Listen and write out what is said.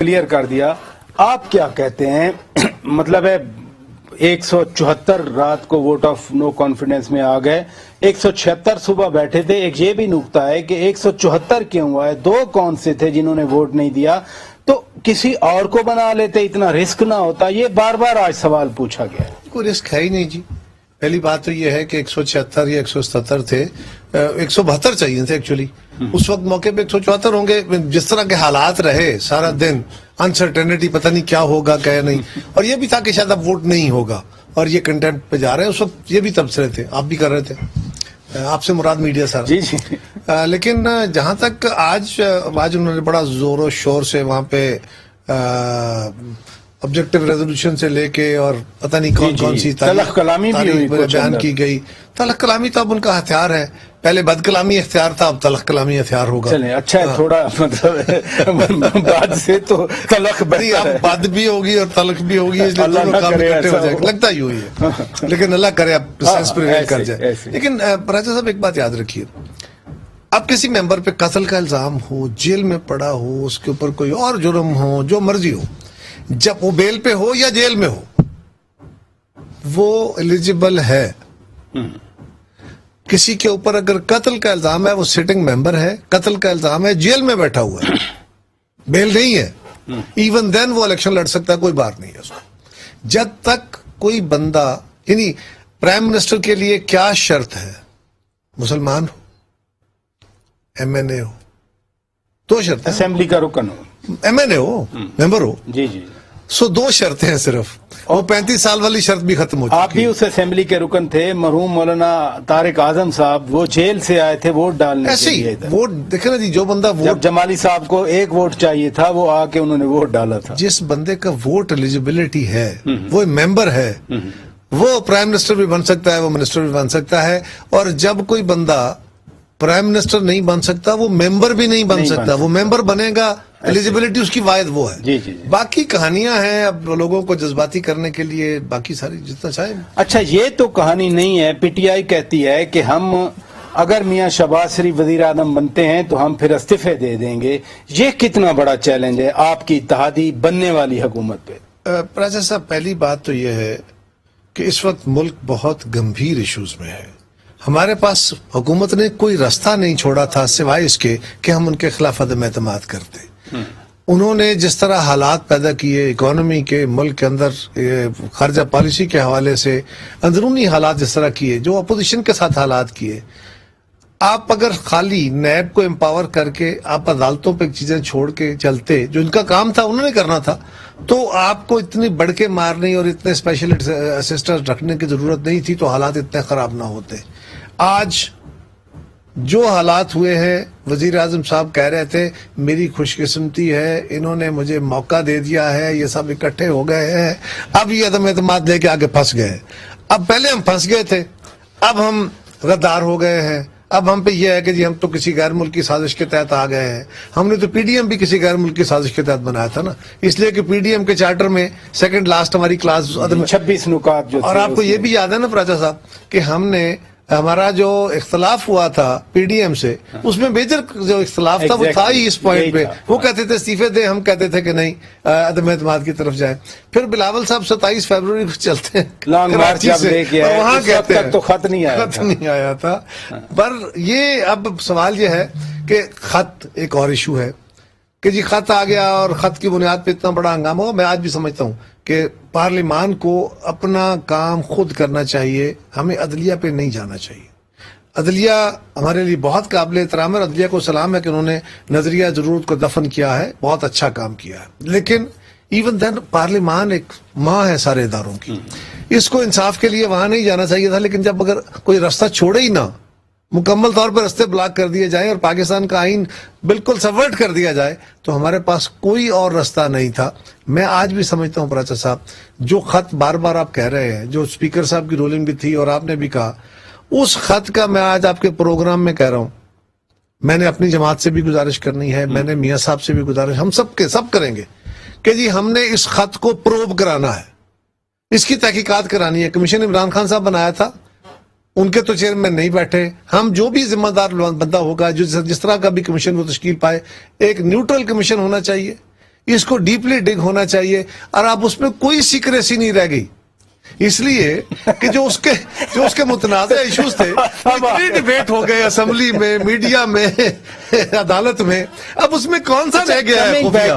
Clear کر دیا. آپ کیا کہتے ہیں؟ مطلب ہے 174 رات کو ووٹ آف نو کانفیڈنس میں آ گئے, 176 صبح بیٹھے تھے. ایک یہ بھی نکتہ ہے کہ 174 کیوں ہوا ہے, 2 کون سے تھے جنہوں نے ووٹ نہیں دیا, تو کسی اور کو بنا لیتے, اتنا رسک نہ ہوتا. یہ بار بار آج سوال پوچھا گیا ہے. کوئی رسک ہے ہی نہیں جی. پہلی بات تو یہ ہے کہ 176 یا 177 تھے, 172 چاہیے تھے ایکچولی. اس وقت موقع پہ 174 ہوں گے. جس طرح کے حالات رہے سارا دن, انسرٹینٹی, پتہ نہیں کیا ہوگا کیا نہیں, اور یہ بھی تھا کہ شاید اب ووٹ نہیں ہوگا اور یہ کنٹینٹ پہ جا رہے ہیں. اس وقت یہ بھی تبصرے تھے, آپ بھی کر رہے تھے, آپ سے مراد میڈیا سارا. جی جی. لیکن جہاں تک آج انہوں نے بڑا زور و شور سے وہاں پہ آبجیکٹو ریزولوشن سے لے کے اور پتہ نہیں کون کون سی تلخ کلامی بھی ہوئی, بیان کی گئی. تلخ کلامی تو اب ان کا ہتھیار ہے. پہلے بد کلامی اختیار تھا, اب تلخ کلامی ہتھیار ہوگا. چلیں اچھا ہے, تھوڑا مطلب بعد سے تو تلخ بڑی اب بد بھی ہوگی اور تلخ بھی ہوگی, اس لیے دونوں کام اکٹھے ہو جائے. لگتا ہی ہوئی ہے, لیکن اللہ کرے اب سینس پریویل کر جائے. لیکن راجہ صاحب ایک بات یاد رکھیے, اب کسی ممبر پہ قتل کا الزام ہو, جیل میں پڑا ہو, اس کے اوپر کوئی اور جرم ہو, جو مرضی ہو, جب وہ بیل پہ ہو یا جیل میں ہو, وہ ایلیجیبل ہے. کسی کے اوپر اگر قتل کا الزام ہے, وہ سٹنگ ممبر ہے, قتل کا الزام ہے, جیل میں بیٹھا ہوا ہے, بیل نہیں ہے, ایون دین وہ الیکشن لڑ سکتا ہے, کوئی بات نہیں ہے اس کو. جب تک کوئی بندہ, یعنی پرائم منسٹر کے لیے کیا شرط ہے؟ مسلمان ہو, ایم این اے ہو, 2 شرطیں. اسمبلی کا رکن ہو, ایم این اے ہو, ممبر ہو. جی جی. 2 شرطیں ہیں صرف, اور 35 سال والی شرط بھی ختم ہو چکی. آپ بھی اس اسمبلی کے رکن تھے. مرحوم مولانا طارق اعظم صاحب وہ جیل سے آئے تھے ووٹ ڈالنے کے لیے. ووٹ دیکھیں نا جی, جو بندہ جب ووٹ, جمالی صاحب کو 1 ووٹ چاہیے تھا, وہ آ کے انہوں نے ووٹ ڈالا تھا. جس بندے کا ووٹ ایلیجیبلٹی ہے, وہ ممبر ہے, وہ پرائم منسٹر بھی بن سکتا ہے, وہ منسٹر بھی بن سکتا ہے. اور جب کوئی بندہ پرائم منسٹر نہیں بن سکتا, وہ ممبر بھی نہیں بن سکتا. وہ ممبر بنے گا, ایلیجیبلٹی اس کی واحد وہ ہے. جی جی. باقی کہانیاں ہیں اب لوگوں کو جذباتی کرنے کے لیے, باقی ساری جتنا چاہے. اچھا, یہ تو کہانی نہیں ہے. پی ٹی آئی کہتی ہے کہ ہم اگر میاں شہباز شریف وزیر اعظم بنتے ہیں تو ہم پھر استعفے دے دیں گے. یہ کتنا بڑا چیلنج ہے آپ کی اتحادی بننے والی حکومت پہ؟ راجہ صاحب, پہلی بات تو یہ ہے کہ اس وقت ملک بہت گمبھیر ایشوز میں ہے. ہمارے پاس حکومت نے کوئی راستہ نہیں چھوڑا تھا سوائے اس کے کہ ہم ان کے خلاف عدم اعتماد کرتے. انہوں نے جس طرح حالات پیدا کیے اکانومی کے, ملک کے اندر خارجہ پالیسی کے حوالے سے اندرونی حالات جس طرح کیے, جو اپوزیشن کے ساتھ حالات کیے, آپ اگر خالی نیب کو امپاور کر کے آپ عدالتوں پہ چیزیں چھوڑ کے چلتے, جو ان کا کام تھا انہوں نے کرنا تھا, تو آپ کو اتنی بڑھ کے مارنے اور اتنے اسپیشل اسسٹنٹ رکھنے کی ضرورت نہیں تھی, تو حالات اتنے خراب نہ ہوتے. آج جو حالات ہوئے ہیں, وزیر اعظم صاحب کہہ رہے تھے میری خوش قسمتی ہے, انہوں نے مجھے موقع دے دیا ہے, یہ سب اکٹھے ہو گئے ہیں, اب یہ عدم اعتماد لے کے آگے پھنس گئے. اب پہلے ہم پھنس گئے تھے, اب ہم غدار ہو گئے ہیں. اب ہم پہ یہ ہے کہ جی ہم تو کسی غیر ملکی سازش کے تحت آ گئے ہیں. ہم نے تو پی ڈی ایم بھی کسی غیر ملکی سازش کے تحت بنایا تھا نا, اس لیے کہ پی ڈی ایم کے چارٹر میں سیکنڈ لاسٹ ہماری کلاس 26 نکات جو. اور آپ کو یہ بھی یاد ہے نا پراچا صاحب کہ ہم نے, ہمارا جو اختلاف ہوا تھا پی ڈی ایم سے, اس میں میجر جو اختلاف تھا وہ تھا ہی اس پوائنٹ پہ. وہ کہتے تھے استعفے دیں, ہم کہتے تھے کہ نہیں عدم اعتماد کی طرف جائیں. پھر بلاول صاحب 27 فروری کو چلتے ہیں لانگ مارچ جب لے کے آئے, وہاں کہتے ہیں تو خط نہیں آیا تھا. پر یہ اب سوال یہ ہے کہ خط ایک اور ایشو ہے کہ جی خط آ گیا اور خط کی بنیاد پہ اتنا بڑا ہنگامہ ہو. میں آج بھی سمجھتا ہوں کہ پارلیمان کو اپنا کام خود کرنا چاہیے, ہمیں عدلیہ پہ نہیں جانا چاہیے. عدلیہ ہمارے لیے بہت قابل احترام ہے, عدلیہ کو سلام ہے کہ انہوں نے نظریہ ضرورت کو دفن کیا ہے, بہت اچھا کام کیا ہے. لیکن ایون دین پارلیمان ایک ماں ہے سارے اداروں کی, اس کو انصاف کے لیے وہاں نہیں جانا چاہیے تھا. لیکن جب اگر کوئی راستہ چھوڑے ہی نہ, مکمل طور پر راستے بلاک کر دیے جائیں اور پاکستان کا آئین بالکل سبورٹ کر دیا جائے, تو ہمارے پاس کوئی اور راستہ نہیں تھا. میں آج بھی سمجھتا ہوں پراچا صاحب, جو خط بار بار آپ کہہ رہے ہیں, جو اسپیکر صاحب کی رولنگ بھی تھی اور آپ نے بھی کہا, اس خط کا میں آج آپ کے پروگرام میں کہہ رہا ہوں, میں نے اپنی جماعت سے بھی گزارش کرنی ہے, میں نے میاں صاحب سے بھی گزارش, ہم سب کریں گے کہ جی ہم نے اس خط کو پروب کرانا ہے, اس کی تحقیقات کرانی ہے. کمیشن عمران خان صاحب بنایا تھا, ان کے تو چیئرمین نہیں بیٹھے. ہم جو بھی ذمہ دار بندہ ہوگا, جس طرح کا بھی کمیشن وہ تشکیل پائے, ایک نیوٹرل کمیشن ہونا چاہیے. اس کو ڈیپلی ڈگ ہونا چاہیے, اور اب اس میں کوئی سیکریسی نہیں رہ گئی, اس لیے کہ جو اس کے متنازع ایشوز تھے اتنے ڈیبیٹ ہو گئے اسمبلی میں, میڈیا میں, عدالت میں, اب اس میں کون سا رہ گیا ہے خفیہ؟